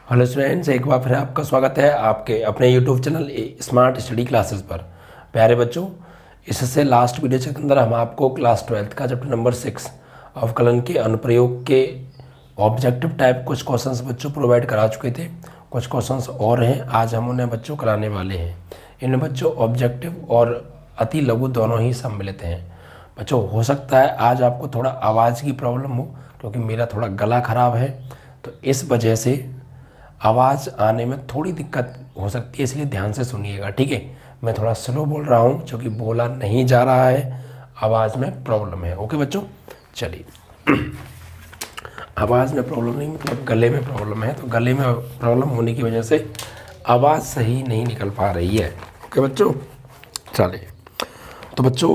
Hello students, एक बार फिर आपका स्वागत है आपके अपने YouTube channel smart study classes पर। प्यारे बच्चों, इससे लास्ट वीडियो के अंदर हम आपको क्लास 12th का चैप्टर नंबर 6 अवकलन के अनुप्रयोग के ऑब्जेक्टिव टाइप कुछ क्वेश्चंस बच्चों प्रोवाइड करा चुके थे। कुछ क्वेश्चंस और हैं, आज हम उन्हें बच्चों कराने वाले हैं। इनमें बच्चों ऑब्जेक्टिव और अति लघु दोनों ही सम्मिलित हैं। बच्चों, हो सकता है आज आपको थोड़ा आवाज़ की प्रॉब्लम हो, क्योंकि मेरा थोड़ा गला ख़राब है, तो इस वजह से आवाज़ आने में थोड़ी दिक्कत हो सकती है, इसलिए ध्यान से सुनिएगा, ठीक है। मैं थोड़ा स्लो बोल रहा हूँ क्योंकि बोला नहीं जा रहा है, आवाज़ में प्रॉब्लम है। ओके बच्चों, चलिए। आवाज़ में प्रॉब्लम नहीं, मतलब गले में प्रॉब्लम है, तो गले में प्रॉब्लम होने की वजह से आवाज़ सही नहीं निकल पा रही है। ओके बच्चों, चलिए। तो बच्चों,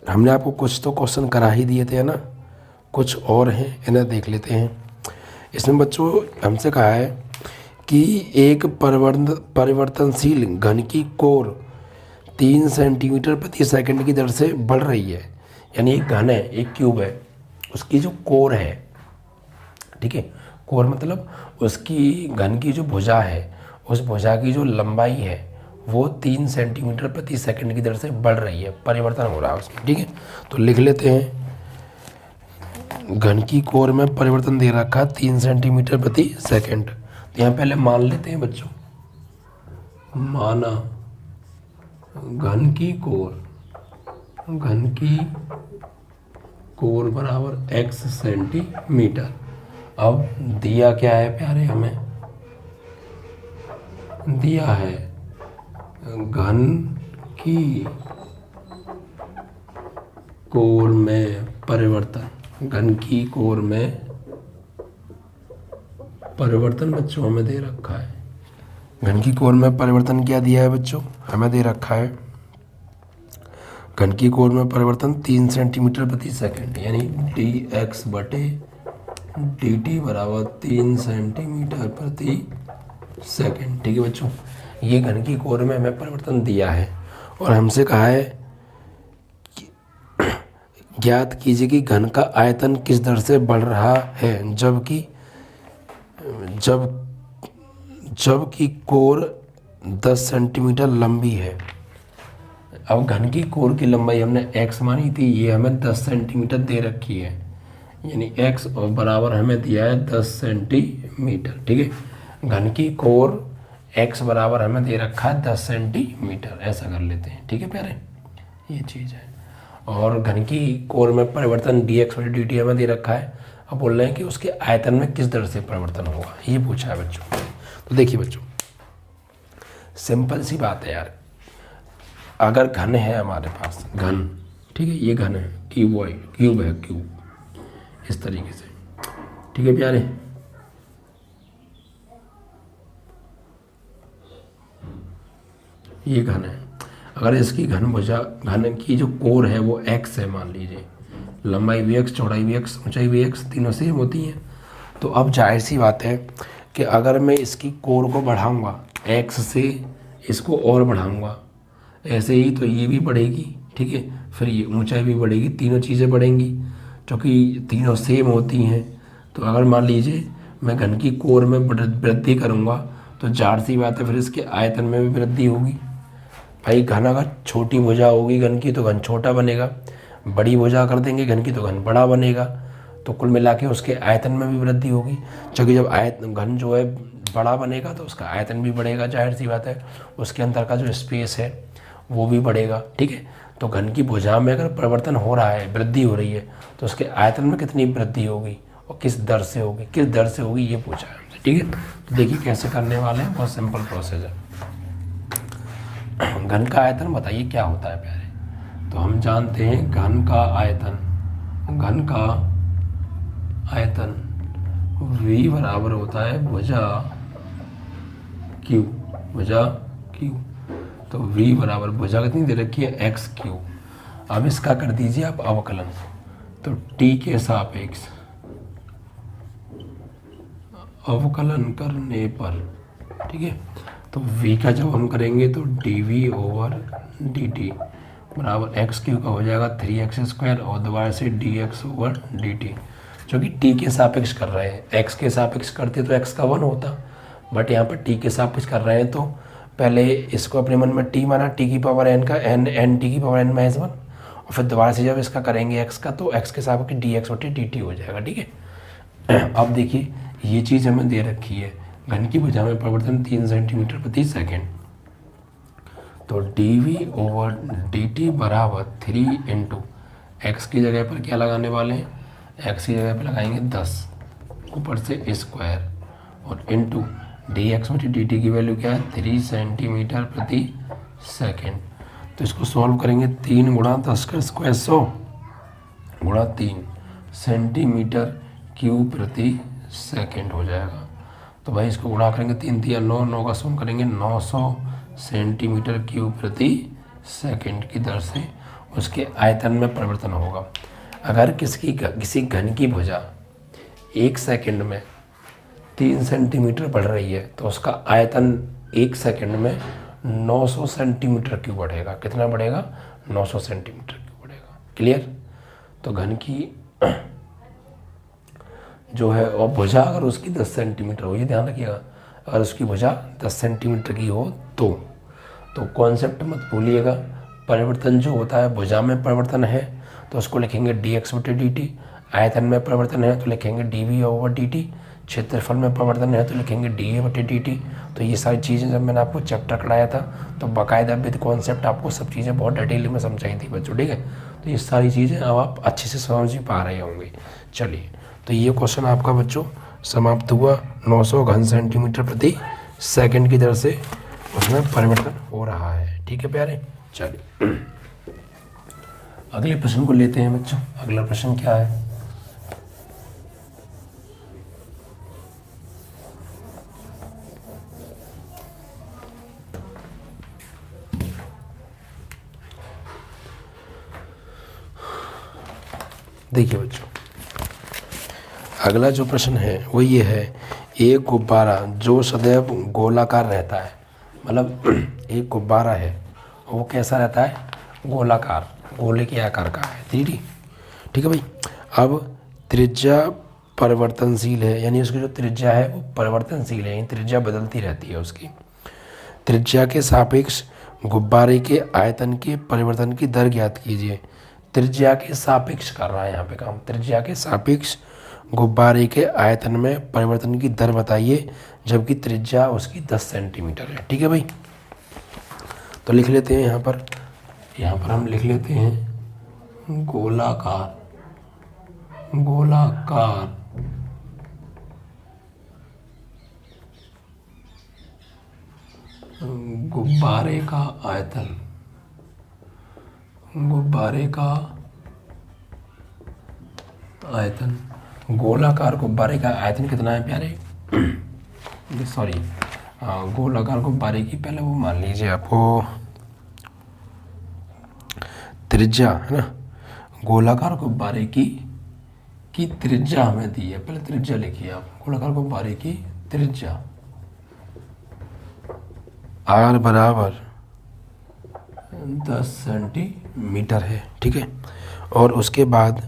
हमने आपको कुछ तो क्वेश्चन करा ही दिए थे, है ना। कुछ और हैं, इन्हें देख लेते हैं। इसमें बच्चों हमसे कहा है कि एक परिवर्तनशील घन की कोर 3 सेंटीमीटर प्रति सेकंड की दर से बढ़ रही है। यानी एक घन है, एक क्यूब है, उसकी जो कोर है, ठीक है, कोर मतलब उसकी घन की जो भुजा है, उस भुजा की जो लंबाई है वो 3 सेंटीमीटर प्रति सेकंड की दर से बढ़ रही है, परिवर्तन हो रहा है उसमें, ठीक है। तो लिख लेते हैं, घन की कोर में परिवर्तन दे रखा 3 सेंटीमीटर प्रति सेकंड। तो यहाँ पहले मान लेते हैं बच्चों, माना घन की कोर बराबर x सेंटीमीटर। अब दिया क्या है प्यारे, हमें दिया है घन की कोर में परिवर्तन। घन की कोर में परिवर्तन बच्चों हमें दे रखा है। घन की कोर में परिवर्तन क्या दिया है बच्चों, हमें दे रखा है घन की कोर में परिवर्तन 3 सेंटीमीटर प्रति सेकंड, यानी dx बटे dt बराबर 3 सेंटीमीटर प्रति सेकंड, ठीक है बच्चों। ये घन की कोर में हमें परिवर्तन दिया है और हमसे कहा है ज्ञात कीजिए कि घन का आयतन किस दर से बढ़ रहा है जबकि कोर 10 सेंटीमीटर लंबी है। अब घन की कोर की लंबाई हमने x मानी थी, ये हमें 10 सेंटीमीटर दे रखी है, यानी x और बराबर हमें दिया है 10 सेंटीमीटर, ठीक है। घन की कोर x बराबर हमें दे रखा है 10 सेंटीमीटर, ऐसा कर लेते हैं, ठीक है प्यारे, ये चीज़ है। और घन की कोर में परिवर्तन dx बटे dt हमें दे रखा है। अब बोल रहे हैं कि उसके आयतन में किस दर से परिवर्तन होगा, ये पूछा है बच्चों। तो देखिए बच्चों, सिंपल सी बात है यार, अगर घन है हमारे पास, घन, ठीक है, ये घन है, क्यूब है, इस तरीके से, ठीक है प्यारे। ये घन है, अगर इसकी घन की जो कोर है वो x है, मान लीजिए, लंबाई भी x, चौड़ाई भी x, ऊंचाई भी x, तीनों सेम होती हैं। तो अब जाहिर सी बात है कि अगर मैं इसकी कोर को बढ़ाऊंगा x से, इसको और बढ़ाऊंगा ऐसे ही, तो ये भी बढ़ेगी, ठीक है, फिर ये ऊंचाई भी बढ़ेगी, तीनों चीज़ें बढ़ेंगी क्योंकि तीनों सेम होती हैं। तो अगर मान लीजिए मैं घन की कोर में वृद्धि करूँगा तो जाहिर सी बात है फिर इसके आयतन में भी वृद्धि होगी। भाई घन अगर छोटी भुजा होगी घन की तो घन छोटा बनेगा, बड़ी भुजा कर देंगे घन की तो घन बड़ा बनेगा। तो कुल मिला के उसके आयतन में भी वृद्धि होगी, क्योंकि जब घन जो है बड़ा बनेगा तो उसका आयतन भी बढ़ेगा, जाहिर सी बात है, उसके अंदर का जो स्पेस है वो भी बढ़ेगा, ठीक है। तो घन की भुजा में अगर परिवर्तन हो रहा है, वृद्धि हो रही है, तो उसके आयतन में कितनी वृद्धि होगी और किस दर से होगी, ये पूछा है हमसे, ठीक है। तो देखिए कैसे करने वाले हैं, बहुत सिंपल प्रोसेस है। घन का आयतन बताइए क्या होता है प्यारे। तो हम जानते हैं घन का आयतन V बराबर होता है भुजा Q। तो V बराबर भुजा कितनी दे रखी है, x3। अब इसका कर दीजिए आप अवकलन, तो t के सापेक्ष अवकलन करने पर, ठीक है, तो v का जब हम करेंगे तो dv ओवर dt बराबर x3 का हो जाएगा 3x² और दोबारा से dx ओवर dt। जो कि टी के सापेक्ष कर रहे हैं। एक्स के सापेक्ष करते तो एक्स का 1 होता, बट यहाँ पर टी के सापेक्ष कर रहे हैं तो पहले इसको अपने मन में टी माना, टी की पावर एन का एन टी की पावर एन माइनस 1, और फिर दोबारा से जब इसका करेंगे एक्स का तो एक्स के सापेक्ष डी एक्स बटे डी टी हो जाएगा। ठीक है, अब देखिए ये चीज़ हमें दे रखी है, घन की भुजा में परिवर्तन 3 सेंटीमीटर प्रति सेकेंड, तो dv ओवर dt बराबर 3 इंटू एक्स की जगह पर क्या लगाने वाले हैं, एक्स की जगह पर लगाएंगे 10 ऊपर से स्क्वायर और इंटू डी एक्स बटी डी टी की वैल्यू क्या है 3 सेंटीमीटर प्रति सेकेंड। तो इसको सॉल्व करेंगे 3 गुणा 10 का स्क्वायर 100 गुणा 3 सेंटीमीटर क्यूब प्रति सेकेंड हो जाएगा। तो भाई इसको गुणा करेंगे 3 3 9 9 का सम करेंगे 900 सेंटीमीटर क्यूब प्रति सेकेंड की दर से उसके आयतन में परिवर्तन होगा। अगर किसी घन की भुजा 1 सेकेंड में 3 सेंटीमीटर बढ़ रही है तो उसका आयतन 1 सेकेंड में 900 सेंटीमीटर क्यूब बढ़ेगा। कितना बढ़ेगा, 900 सेंटीमीटर क्यूब बढ़ेगा। क्लियर। तो घन की जो है और भुजा अगर उसकी 10 सेंटीमीटर हो, ये ध्यान रखिएगा, अगर उसकी भुजा 10 सेंटीमीटर की हो तो कॉन्सेप्ट मत भूलिएगा, परिवर्तन जो होता है भुजा में परिवर्तन है तो उसको लिखेंगे डी एक्स बटे डी टी, आयतन में परिवर्तन है तो लिखेंगे D V over D T, क्षेत्रफल में परिवर्तन है तो लिखेंगे डी ए बटे डी टी। तो ये सारी चीज़ें जब मैंने आपको चैप्टर कराया था तो बाकायदा विद कॉन्सेप्ट आपको सब चीज़ें बहुत डिटेल में समझाई थी बच्चों। ठीक है, तो ये सारी चीज़ें अब आप अच्छे से समझ पा रहे होंगे। चलिए, तो ये क्वेश्चन आपका बच्चों समाप्त हुआ। 900 घन सेंटीमीटर प्रति सेकंड की दर से उसमें परिवर्तन हो रहा है। ठीक है प्यारे, चलिए अगले प्रश्न को लेते हैं बच्चों। अगला प्रश्न क्या है, देखिए बच्चों, अगला जो प्रश्न है वो ये है, एक गुब्बारा जो सदैव गोलाकार रहता है, मतलब एक गुब्बारा है वो कैसा रहता है, गोलाकार, गोले के आकार का है, 3D। ठीक है भाई। अब त्रिज्या परिवर्तनशील है, यानी उसकी जो त्रिज्या है वो परिवर्तनशील है, यानी त्रिज्या बदलती रहती है उसकी। त्रिज्या के सापेक्ष गुब्बारे के आयतन के परिवर्तन की दर ज्ञात कीजिए। त्रिज्या के सापेक्ष कर रहा है यहाँ पे काम, त्रिज्या के सापेक्ष गुब्बारे के आयतन में परिवर्तन की दर बताइए जबकि त्रिज्या उसकी 10 सेंटीमीटर है। ठीक है भाई, तो लिख लेते हैं यहाँ पर हम लिख लेते हैं गोलाकार गुब्बारे का आयतन, गोलाकार गुब्बारे का आयतन कितना है प्यारे, सॉरी गोलाकार गुब्बारे की पहले वो मान लीजिए आपको त्रिज्या है ना, गोलाकार गुब्बारे की त्रिज्या हमें दी है, पहले त्रिज्या लिखिए आप, गोलाकार गुब्बारे की त्रिज्या आर बराबर 10 सेंटीमीटर है। ठीक है, और उसके बाद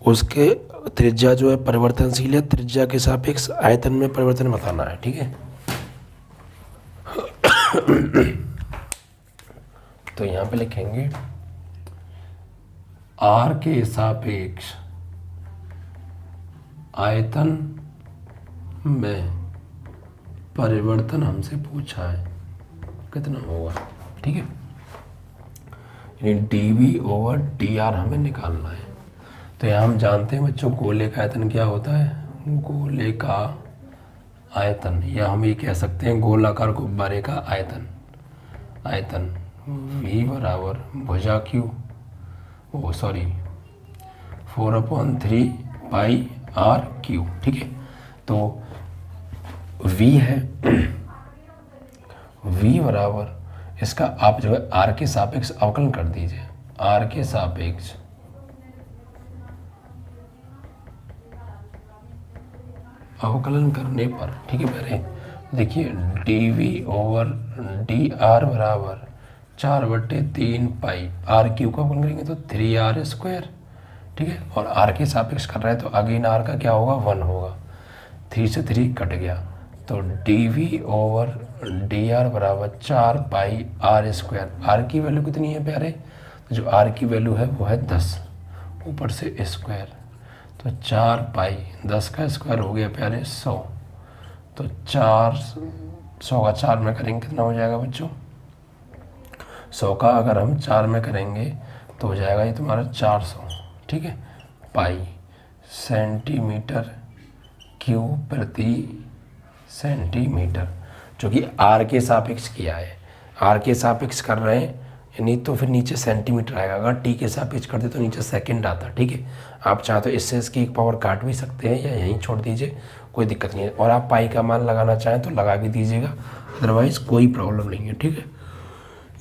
उसके त्रिज्या जो है परिवर्तनशील है, त्रिज्या के सापेक्ष आयतन में परिवर्तन बताना है। ठीक है, तो यहाँ पे लिखेंगे आर के सापेक्ष आयतन में परिवर्तन हमसे पूछा है, कितना होगा। ठीक है, यानी dv ओवर dr हमें निकालना है। तो यहाँ हम जानते हैं बच्चों गोले का आयतन क्या होता है, गोले का आयतन, या हम ये कह सकते हैं गोलाकार गुब्बारे का आयतन v बराबर भुजा क्यू 4/3 पाई आर क्यू। ठीक है, तो v है, v बराबर इसका आप जो है r के सापेक्ष अवकलन कर दीजिए, r के सापेक्ष अवकलन करने पर, ठीक है पहले देखिए dv ओवर dr बराबर 4/3 पाई आर क्यू का अवकलन करेंगे तो 3r² ठीक है। और आर के सापेक्ष कर रहे हैं तो अगेन आर का क्या होगा 1 होगा, 3 से 3 कट गया, तो dv/dr बराबर 4 पाई आर स्क्वायर। आर की वैल्यू कितनी है प्यारे, तो जो आर की वैल्यू है वो है 10, ऊपर से स्क्वायर, तो 4 पाई 10 का स्क्वायर हो गया प्यारे 100, तो 100 का 4 में करेंगे कितना हो जाएगा बच्चों, 100 का अगर हम 4 में करेंगे तो हो जाएगा ये तुम्हारा 400, ठीक है, पाई सेंटीमीटर क्यूब प्रति सेंटीमीटर, जो कि आर के सापेक्ष किया है। आर के सापेक्ष कर रहे हैं यानी तो फिर नीचे सेंटीमीटर आएगा, अगर टी के सापेक्ष करते तो नीचे सेकंड आता, ठीक है। आप चाहे तो इससे इसकी एक पावर काट भी सकते हैं या यहीं छोड़ दीजिए, कोई दिक्कत नहीं है। और आप पाई का मान लगाना चाहें तो लगा भी दीजिएगा, अदरवाइज़ कोई प्रॉब्लम नहीं है, ठीक है।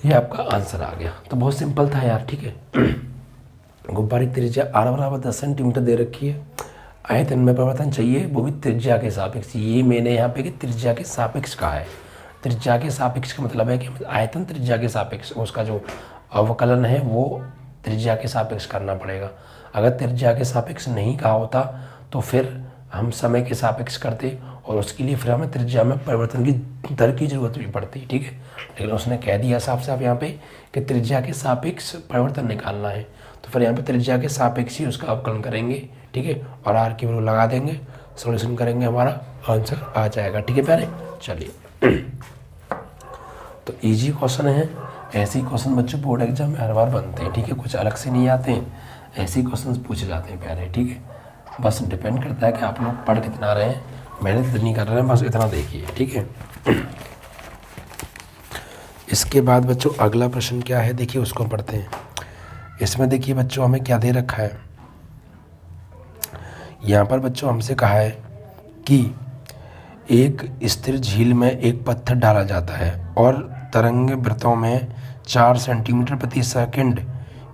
ये आपका आंसर आ गया, तो बहुत सिंपल था यार, ठीक है। गुब्बारे की त्रिज्या आर बराबर 10 सेंटीमीटर दे रखी है, आयतन में परिवर्तन चाहिए वो भी त्रिज्या के सापेक्ष। ये मैंने यहाँ पे कि त्रिज्या के सापेक्ष कहा है, त्रिज्या के सापेक्ष का मतलब है कि आयतन त्रिज्या के सापेक्ष, उसका जो अवकलन है वो त्रिज्या के सापेक्ष करना पड़ेगा। अगर त्रिज्या के सापेक्ष नहीं कहा होता तो फिर हम समय के सापेक्ष करते, और उसके लिए फिर हमें त्रिज्या में परिवर्तन की दर की जरूरत भी पड़ती, ठीक है। लेकिन उसने कह दिया साफ साफ यहाँ पे कि त्रिज्या के सापेक्ष परिवर्तन निकालना है, तो फिर यहाँ पे त्रिज्या के सापेक्ष ही उसका अवकलन करेंगे, ठीक है, और आर की वैल्यू लगा देंगे, सॉल्यूशन करेंगे, हमारा आंसर आ जाएगा, ठीक है प्यारे। चलिए, तो इजी क्वेश्चन है, ऐसे ही क्वेश्चन बच्चों बोर्ड एग्जाम में हर बार बनते हैं, ठीक है, कुछ अलग से नहीं आते हैं, ऐसे ही क्वेश्चन पूछे जाते हैं प्यारे, ठीक है। बस डिपेंड करता है कि आप लोग पढ़ कितना रहे हैं, मेहनत नहीं कर रहे हैं, बस इतना देखिए, ठीक है। इसके बाद बच्चों अगला प्रश्न क्या है, देखिए उसको पढ़ते हैं। इसमें देखिए बच्चों हमें क्या दे रखा है, यहाँ पर बच्चों हमसे कहा है कि एक स्थिर झील में एक पत्थर डाला जाता है और तरंग वृत्तों में 4 सेंटीमीटर प्रति सेकंड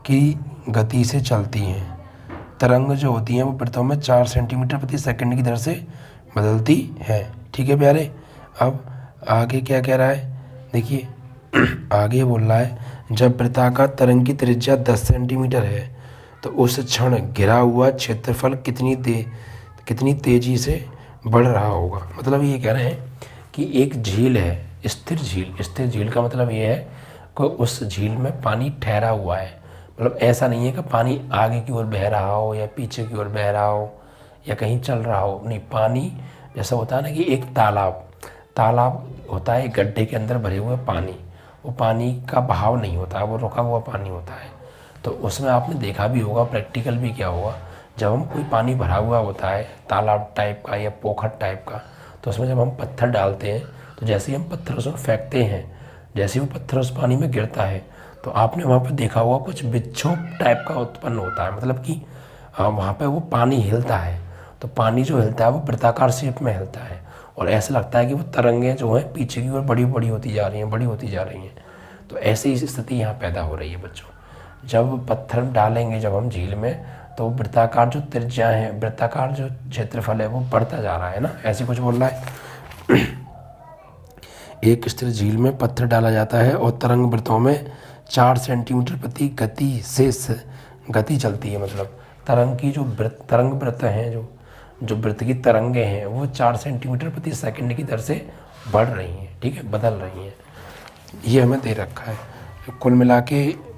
की गति से चलती हैं। तरंग जो होती हैं वो वृत्तों में 4 सेंटीमीटर प्रति सेकंड की दर से बदलती है, ठीक है प्यारे। अब आगे क्या कह रहा है, देखिए आगे बोल रहा है जब वृत्ताकार तरंग की त्रिज्या 10 सेंटीमीटर है तो उस क्षण घिरा हुआ क्षेत्रफल कितनी तेजी से बढ़ रहा होगा। मतलब ये कह रहे हैं कि एक झील है, स्थिर झील का मतलब ये है कि उस झील में पानी ठहरा हुआ है, मतलब ऐसा नहीं है कि पानी आगे की ओर बह रहा हो या पीछे की ओर बह रहा हो या कहीं चल रहा हो, नहीं, पानी जैसा होता है ना कि एक तालाब होता है, एक गड्ढे के अंदर भरे हुए पानी, वो पानी का बहाव नहीं होता, वो रुका हुआ पानी होता है। तो उसमें आपने देखा भी होगा, प्रैक्टिकल भी क्या होगा, जब हम कोई पानी भरा हुआ होता है तालाब टाइप का या पोखर टाइप का, तो उसमें जब हम पत्थर डालते हैं तो जैसे ही हम पत्थर उसमें फेंकते हैं, जैसे ही वो पत्थर उस पानी में गिरता है तो आपने वहाँ पर देखा होगा कुछ विक्षोभ टाइप का उत्पन्न होता है, मतलब कि वहाँ पर वो पानी हिलता है, तो पानी जो हिलता है वो वृत्ताकार शेप में हिलता है और ऐसा लगता है कि वो तरंगें जो हैं पीछे की ओर बड़ी होती जा रही हैं। तो ऐसी स्थिति यहाँ पैदा हो रही है बच्चों। जब पत्थर डालेंगे जब हम झील में तो वृत्ताकार जो त्रिज्या है, वृत्ताकार जो क्षेत्रफल है वो बढ़ता जा रहा है ना, ऐसे कुछ बोल रहा है। एक स्थिर झील में पत्थर डाला जाता है और तरंग वृत्तों में 4 सेंटीमीटर प्रति गति चलती है, मतलब तरंग की जो तरंग वृत्त हैं, जो वृत्त की तरंगें हैं वो 4 सेंटीमीटर प्रति सेकंड की दर से बढ़ रही हैं, ठीक है, बदल रही हैं, ये हमें दे रखा है। कुल मिला के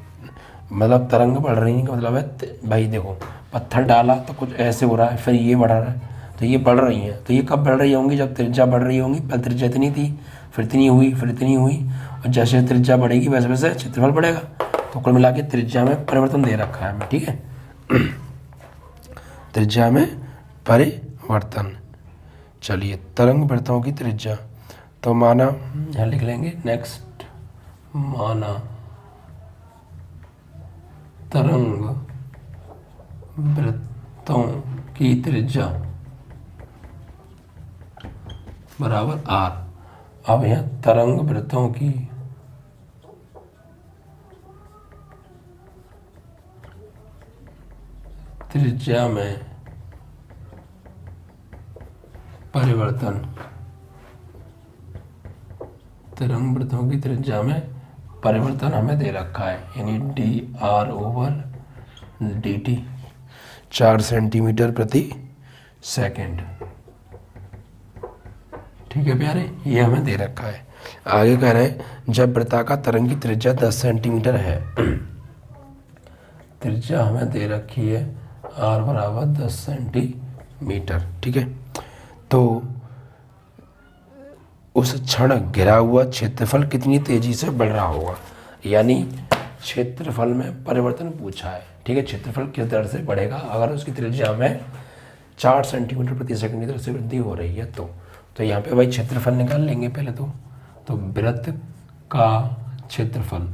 मतलब तरंग बढ़ रही है का मतलब है भाई देखो पत्थर डाला तो कुछ ऐसे हो रहा है, फिर ये बढ़ रहा है, तो ये बढ़ रही हैं, तो ये कब बढ़ रही होंगी, जब त्रिज्या बढ़ रही होंगी। पहले त्रिज्या इतनी थी, फिर इतनी हुई, फिर इतनी हुई, और जैसे त्रिज्या बढ़ेगी वैसे वैसे क्षेत्रफल बढ़ेगा। तो कुल मिला के त्रिज्या में परिवर्तन दे रखा है हमें, ठीक है, त्रिज्या में परिवर्तन। चलिए तरंग वृत्तों की त्रिज्या, तो माना यहाँ लिख लेंगे नेक्स्ट, माना तरंग वृत्तों की त्रिज्या बराबर आर। अब यहाँ तरंग वृत्तों की त्रिज्या में परिवर्तन, तरंग वृत्तों की त्रिज्या में परिवर्तन हमें दे रखा है, यानी dr/dt। 4 सेंटीमीटर प्रति सेकंड। ठीक है प्यारे, ये हमें दे रखा है। आगे कह रहे हैं जब वृत्ताकार तरंग की त्रिज्या 10 सेंटीमीटर है, त्रिज्या हमें दे रखी है r बराबर 10 सेंटीमीटर। ठीक है, तो उस क्षण घिरा हुआ क्षेत्रफल कितनी तेजी से बढ़ रहा होगा, यानी क्षेत्रफल में परिवर्तन पूछा है। ठीक है, क्षेत्रफल किस दर से बढ़ेगा अगर उसकी त्रिज्या में 4 सेंटीमीटर प्रति सेकंड की दर से वृद्धि हो रही है तो यहाँ पे भाई क्षेत्रफल निकाल लेंगे पहले तो वृत्त का क्षेत्रफल,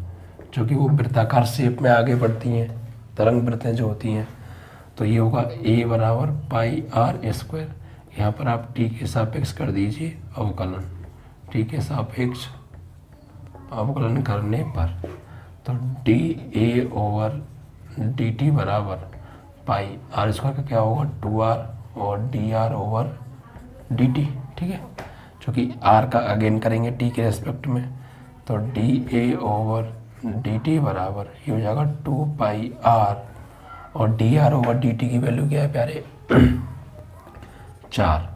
जो कि वो वृत्ताकार शेप में आगे बढ़ती हैं तरंग वृत्तें जो होती हैं, तो ये होगा a बराबर पाई आर स्क्वायर। यहाँ पर आप t के सापेक्ष कर दीजिए अवकलन, t के सापेक्ष अवकलन करने पर तो dA ओवर dt बराबर पाई आर स्क्वायर का क्या होगा 2r और dr ओवर dt। ठीक है, क्योंकि r का अगेन करेंगे t के रेस्पेक्ट में, तो dA ओवर dt बराबर ये हो जाएगा 2 पाई r और dr ओवर dt की वैल्यू क्या है प्यारे 4।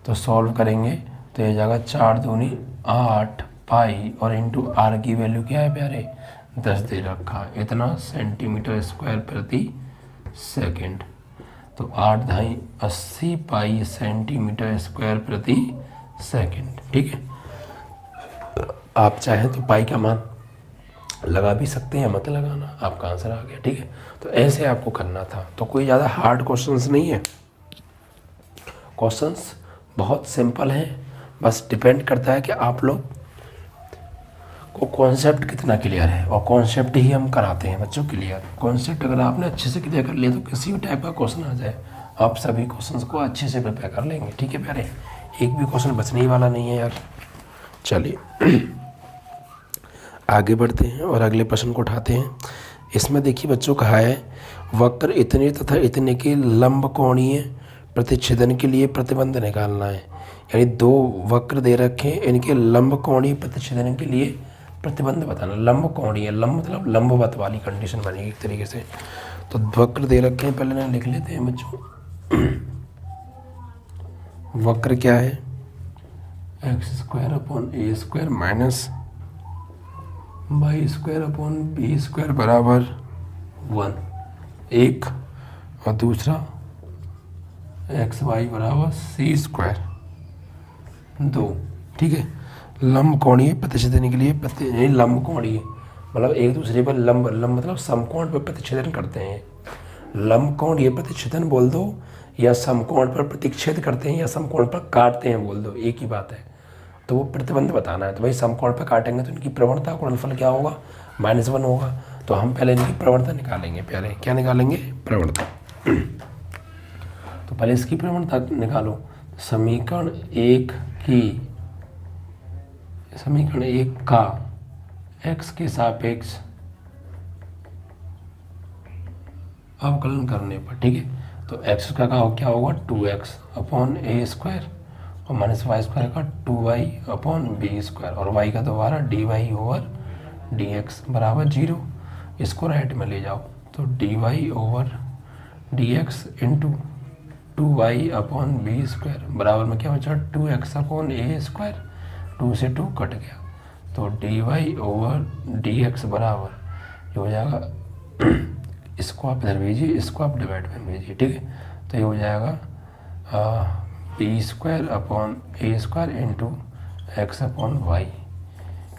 तो सॉल्व करेंगे तो ये जाएगा 4 दूनी 8 पाई और इंटू r की वैल्यू क्या है प्यारे 10 दे रखा, इतना सेंटीमीटर स्क्वायर प्रति सेकंड। तो 8 ढाई 80 पाई सेंटीमीटर स्क्वायर प्रति सेकंड। ठीक है, आप चाहें तो पाई का मान लगा भी सकते हैं, मत लगाना, आपका आंसर आ गया। ठीक है, तो ऐसे आपको करना था। तो कोई ज़्यादा हार्ड क्वेश्चंस नहीं है, क्वेश्चंस बहुत सिंपल हैं, बस डिपेंड करता है कि आप लोग को कॉन्सेप्ट कितना क्लियर है, और कॉन्सेप्ट ही हम कराते हैं बच्चों क्लियर। कॉन्सेप्ट अगर आपने अच्छे से क्लियर कर लिया तो किसी भी टाइप का क्वेश्चन आ जाए आप सभी क्वेश्चंस को अच्छे से प्रिपेयर कर लेंगे। ठीक है प्यारे, एक भी क्वेश्चन बचने ही वाला नहीं है यार। चलिए आगे बढ़ते हैं और अगले प्रश्न को उठाते हैं। इसमें देखिए बच्चों कहा है वक्र इतने तथा इतने के लंब कोणीय प्रतिच्छेदन के लिए प्रतिबंध निकालना है। यानी दो वक्र दे रखे हैं, इनके लंब कोणीय प्रतिच्छेदन के लिए प्रतिबंध बताना। लंब कोणीय, लंब मतलब लंबवत वाली कंडीशन बनेगी एक तरीके से। तो वक्र दे रखे हैं, पहले ना लिख लेते हैं बच्चों। वक्र क्या है x square upon a square minus y square upon B square बराबर 1 एक, और दूसरा एक्स वाई बराबर सी स्क्वायर 2। ठीक है, लंब कोणीय प्रतिच्छेदन के लिए लंब कोणीय मतलब एक दूसरे पर लंब मतलब समकोण पर प्रतिच्छेदन करते हैं। लंब कोणीय प्रतिच्छेदन बोल दो या समकोण पर प्रतिच्छेद करते हैं या समकोण पर काटते हैं बोल दो, एक ही बात है। तो वो प्रतिबंध बताना है। तो भाई समकोण पर काटेंगे तो इनकी प्रवणता गुणनफल क्या होगा -1 होगा। तो हम पहले इनकी प्रवणता निकालेंगे। पहले क्या निकालेंगे प्रवणता। तो पहले इसकी प्रवणता निकालो। समीकरण एक का x के सापेक्ष अवकलन करने पर, ठीक है, तो x का क्या होगा 2x अपॉन ए स्क्वायर और माइनस वाई स्क्वायर का 2y अपॉन बी स्क्वायर और y का दोबारा dy ओवर dx बराबर 0। इसको राइट में ले जाओ तो dy over dx into 2y upon B square बराबर में क्या बचा 2x अपॉन ए स्क्वायर, 2 से 2 कट गया तो dy ओवर dx बराबर ये हो जाएगा, इसको आप इधर भेजिए, इसको आप डिवाइड में भेजिए, ठीक है। तो ये हो जाएगा b square upon a square into x upon y,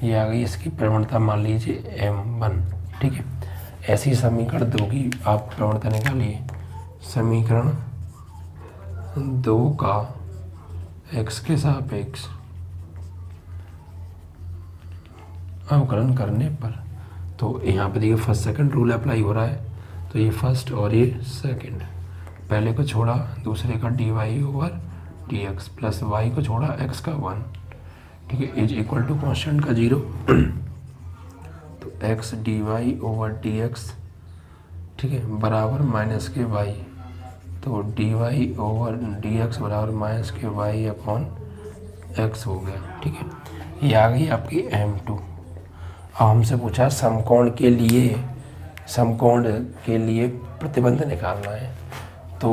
ये आ गई इसकी प्रवणता मान लीजिए m1, ठीक है। ऐसी समीकरण 2 की आप प्रवणता निकालिए। समीकरण 2 का x के सापेक्ष अवकलन करने पर, तो यहाँ पे देखिए फर्स्ट सेकंड रूल अप्लाई हो रहा है, तो ये फर्स्ट और ये सेकंड, पहले को छोड़ा दूसरे का dy over dx plus y को छोड़ा x का 1, ठीक है, इज इक्वल टू कॉन्स्टेंट का 0 तो x dy ओवर dx, ठीक है, बराबर माइनस के y, तो dy ओवर dx बराबर माइनस के y अपॉन x हो गया, ठीक है। ये आ गई आपकी m2। अब हमसे पूछा समकोण के लिए प्रतिबंध निकालना है, तो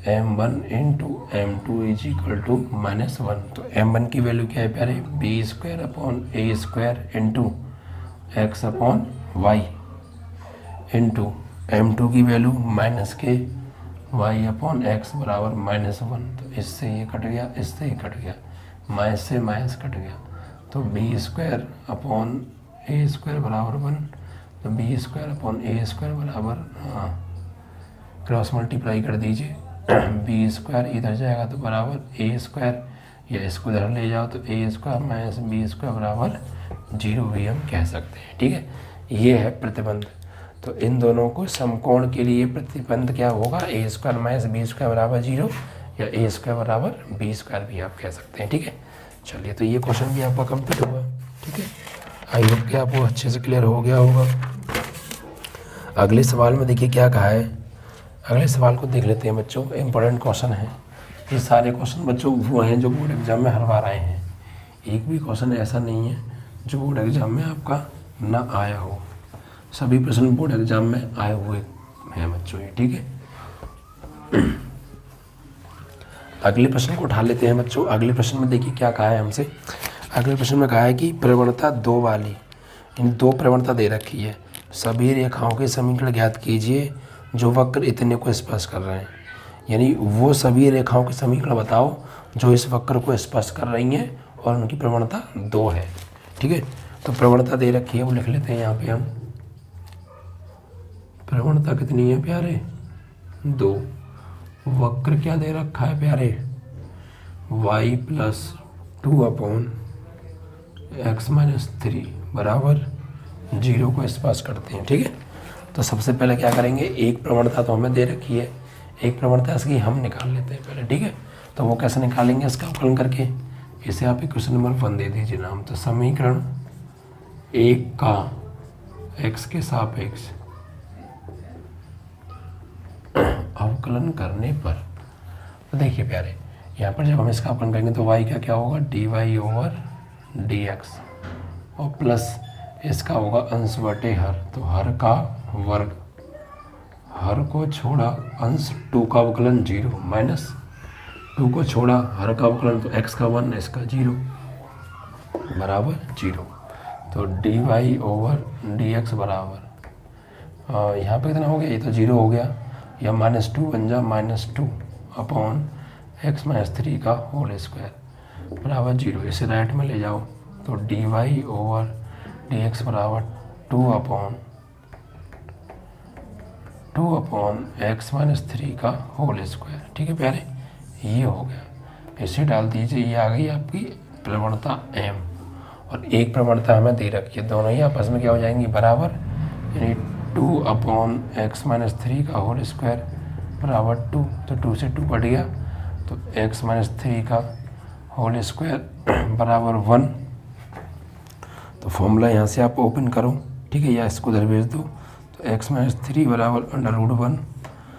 m1 into m2 is equal to -1। तो m1 की वैल्यू क्या है प्यारे, b² into x upon Y into m2 की value -k y upon x बराबर -1। तो इससे ये कट गया, इससे ये कट गया, माइनस से माइनस कट गया। तो b² अपॉन a² बराबर 1। तो b² अपॉन a² बराबर, क्रॉस मल्टीप्लाई कर दीजिए, b² इधर जाएगा तो बराबर a², या इसको इधर ले जाओ तो a² माइनस b² बराबर 0 भी हम कह सकते हैं। ठीक है, ये है प्रतिबंध। तो इन दोनों को समकोण के लिए प्रतिबंध क्या होगा, a² माइनस b² बराबर 0, या a² बराबर b² भी आप कह सकते हैं। ठीक है, चलिए तो ये क्वेश्चन भी आपका कंप्लीट हुआ। ठीक है, आई होप कि आपको अच्छे से क्लियर हो गया होगा। अगले सवाल में देखिए क्या कहा है, अगले सवाल को देख लेते हैं बच्चों। इम्पोर्टेंट क्वेश्चन है, ये सारे क्वेश्चन बच्चों वो हैं जो बोर्ड एग्जाम में हर बार आए हैं। एक भी क्वेश्चन ऐसा नहीं है जो बोर्ड एग्जाम में आपका ना आया हो, सभी प्रश्न बोर्ड एग्जाम में आए हुए हैं बच्चों ये। ठीक है, अगले प्रश्न को उठा लेते हैं बच्चों। अगले प्रश्न में देखिए क्या कहा है हमसे। अगले प्रश्न में कहा है कि प्रवणता 2 वाली, इन 2 प्रवणता दे रखी है, सभी रेखाओं के समीकरण ज्ञात कीजिए जो वक्र इतने को स्पर्श कर रहे हैं। यानी वो सभी रेखाओं के समीकरण बताओ जो इस वक्र को स्पर्श कर रही हैं और उनकी प्रवणता 2 है। ठीक है, तो प्रवणता दे रखी है वो लिख लेते हैं यहाँ पे हम। प्रवणता कितनी है प्यारे, 2। वक्र क्या दे रखा है प्यारे, y+2 अपॉन x-3 बराबर 0 को स्पर्श करते हैं। ठीक है, तो सबसे पहले क्या करेंगे, एक प्रवणता तो हमें दे रखी है, एक प्रवणता इसकी हम निकाल लेते हैं पहले। ठीक है, तो वो कैसे निकालेंगे, इसका अवकलन करके। इसे आप क्वेश्चन नंबर 1 दे दीजिए नाम। तो समीकरण 1 का x के सापेक्ष अवकलन करने पर, तो देखिए प्यारे यहाँ पर जब हम इसका अवकलन करेंगे तो y का क्या होगा, dy/dx, और प्लस इसका होगा अंश बटे हर, तो हर का वर्ग, हर को छोड़ा अंश 2 का अवकलन 0, माइनस 2 को छोड़ा हर का अवकलन, तो x का 1 इसका 0 बराबर 0। तो dy/dx बराबर, यहाँ पे कितना हो गया, ये तो 0 हो गया, या -2 बन जा, -2 अपॉन x-3 का होल स्क्वायर बराबर 0। इसे राइट में ले जाओ तो dy/dx बराबर 2 अपॉन x-3 का होल स्क्वायर। ठीक है प्यारे, ये हो गया। इसे डाल दीजिए, ये आ गई आपकी प्रवणता m, और एक प्रवणता हमें दे रखी है, दोनों ही आपस में क्या हो जाएंगी, बराबर, यानी 2 अपॉन x-3 का होल स्क्वायर बराबर 2। तो 2 से 2 कट गया, तो x-3 का होल स्क्वायर बराबर 1। तो फॉर्मूला यहाँ से आप ओपन करो, ठीक है, या इसको उधर भेज दो। तो x-3 बराबर √1,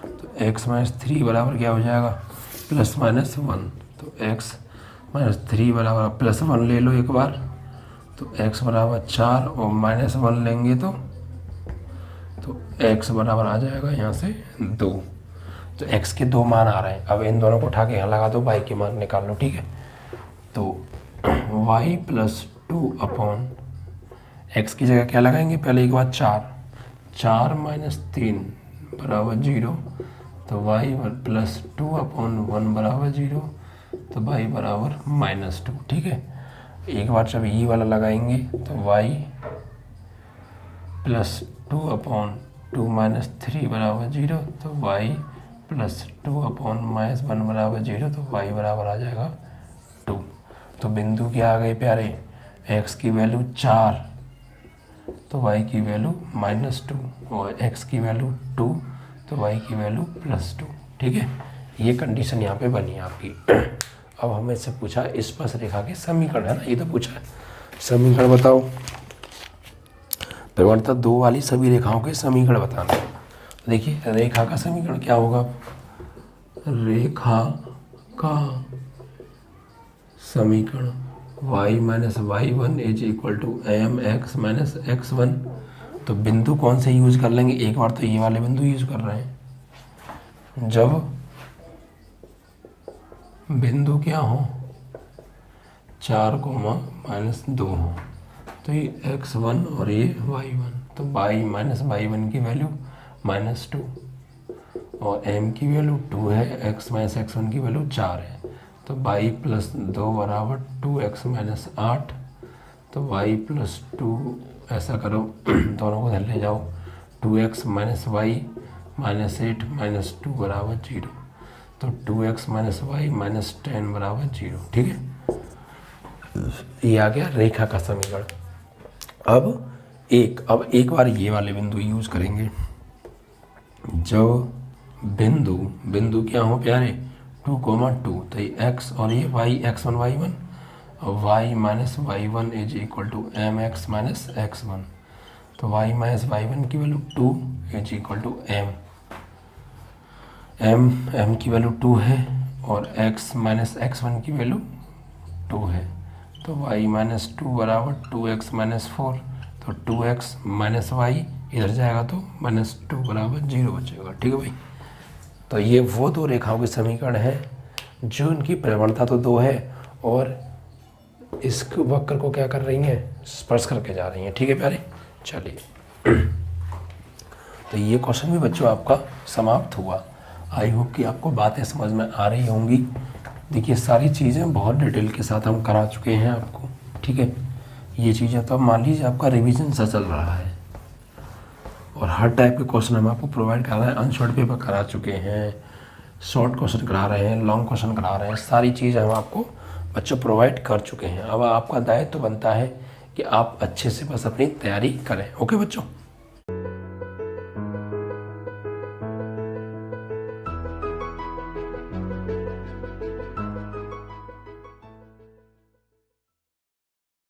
तो x-3 बराबर क्या हो जाएगा, +-1। तो x-3 बराबर +1 ले लो एक बार, तो x बराबर 4, और -1 लेंगे तो x बराबर आ जाएगा यहाँ से 2। तो x के 2 मान आ रहे हैं। अब इन दोनों को उठा के यहाँ लगा दो, y के मान निकाल लो। ठीक है, तो y+2 अपॉन x की जगह क्या लगाएंगे, पहले एक बार 4 - 3 बराबर 0, तो y+2 अपॉन 1 बराबर 0, तो y बराबर -2। ठीक है, एक बार जब ये वाला लगाएंगे तो y+2 अपॉन 2 - 3 बराबर 0, तो y+2 अपॉन -1 बराबर 0, तो y बराबर आ जाएगा 2। तो बिंदु क्या आ गए प्यारे, x की वैल्यू 4, तो y की वैल्यू -2, और x की वैल्यू 2, तो y की वैल्यू +2। ठीक है, ये कंडीशन यहाँ पे बनी आपकी। अब हमें इससे पूछा स्पर्श रेखा के समीकरण, है ना, ये तो पूछा है, समीकरण बताओ। प्रवणता 2 वाली सभी रेखाओं के समीकरण बताना। तो देखिए रेखा का समीकरण क्या होगा, रेखा का समीकरण y-y1 = mx - x1। तो बिंदु कौन से यूज कर लेंगे, एक बार तो ये वाले बिंदु यूज कर रहे हैं, जब बिंदु क्या हो 4, -2 हो, तो ये x1 और ये y1, तो y माइनस y1 की वैल्यू -2 और m की वैल्यू 2 है, x माइनस x1 की वैल्यू 4 है, तो y प्लस 2 बराबर 2x माइनस 8, तो y प्लस 2 ऐसा करो दोनों को इधर ले जाओ, 2x minus Y minus 8 minus 2 बराबर 0, तो 2x माइनस वाई माइनस 10 बराबर 0। ठीक है, ये आ गया रेखा का समीकरण। अब एक बार ये वाले बिंदु यूज करेंगे। जब बिंदु क्या हो प्यारे 2, 2, तो ये x और ये y x1 y1 और y minus y1 is equal to M X minus x1, तो y माइनस y1 की value 2 is equal to m की वैल्यू 2 है और x माइनस x1 की वैल्यू 2 है, तो y माइनस 2 बराबर 2x माइनस 4, तो 2x माइनस वाई इधर जाएगा तो -2 बराबर 0 बचेगा। ठीक है भाई, तो ये वो दो रेखाओं के समीकरण है जो इनकी परिवर्तनता तो 2 है और इस वक्र को क्या कर रही हैं, स्पर्श करके जा रही हैं। ठीक है प्यारे, चलिए तो ये क्वेश्चन भी बच्चों आपका समाप्त हुआ। आई होप कि आपको बातें समझ में आ रही होंगी। देखिए सारी चीज़ें बहुत डिटेल के साथ हम करा चुके हैं आपको। ठीक है, ये चीज़ें तो अब मान लीजिए आपका रिवीजन सा चल रहा है और हर टाइप के क्वेश्चन हम आपको प्रोवाइड करा रहे हैं। अनशॉर्ट पेपर करा चुके हैं, शॉर्ट क्वेश्चन करा रहे हैं, लॉन्ग क्वेश्चन करा रहे हैं, सारी चीज़ हम आपको बच्चों प्रोवाइड कर चुके हैं। अब आपका दायित्व बनता है कि आप अच्छे से बस अपनी तैयारी करें। ओके बच्चों।